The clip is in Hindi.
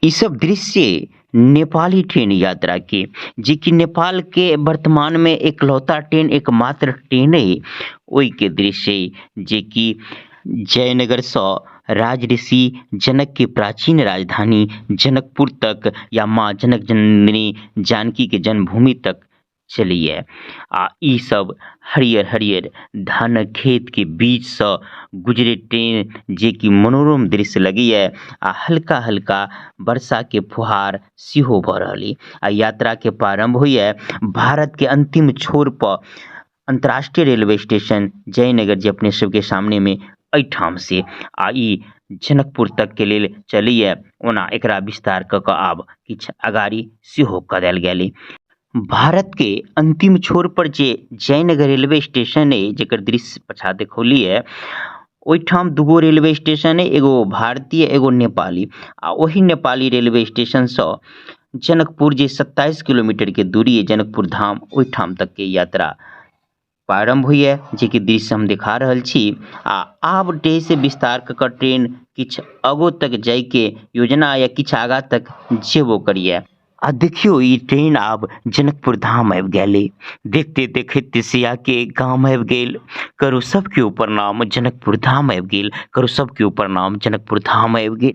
ई सब दृश्य नेपाली ट्रेन यात्रा के, जे कि नेपाल के वर्तमान में एकलौता ट्रेन एकमात्र ट्रेन अइ ओहिके दृश्य अइ, जे कि जयनगर सँ राजऋषि जनक के प्राचीन राजधानी जनकपुर तक या माँ जनक जननी जानकी के जन्मभूमि तक चलैए। आ ई सब हरियर हरियर धानक खेत के बीच सँ गुजरे ट्रेन, जे कि मनोरम दृश्य लगैए आ हल्का हल्का वर्षा के फुहार सेहो भऽ रहल अइ। आ यात्रा के प्रारंभ होइए भारत के अंतिम छोर पर अंतर्राष्ट्रीय रेलवे स्टेशन जयनगर, जे अपने सबके सामने में एहिठाम से आ ई जनकपुर तक के लेल चलैए। ओना एकरा विस्तार कऽ कऽ आब किछु अगाड़ी सेहो कऽ देल गेल अइ। भारत के अंतिम छोर पर जे जयनगर रेलवे स्टेशन अइ, जेकर दृश्य पाछा देखौलिए, ओहिठाम दूगो रेलवे स्टेशन अइ, एगो भारतीय एगो नेपाली। आ ओही नेपाली रेलवे स्टेशन सँ जनकपुर, जे 27 किलोमीटर के दूरी है जनकपुर धाम, ओहिठाम तक के यात्रा प्रारंभ होइए, जे कि दृश्य हम देखा रहल छी। आ आब डे से विस्तार कऽ कऽ ट्रेन किछु आगो तक जायके योजना या किछु आगाँ तक जेबो करिए। आ देखियो ई ट्रेन आब जनकपुर धाम आबि गेल अइ। देखते देखते सिया के गाम आबि गेल। करो सबके प्रणाम जनकपुर धाम आबि गेल, करो सबके प्रणाम जनकपुर धाम आबि गेल।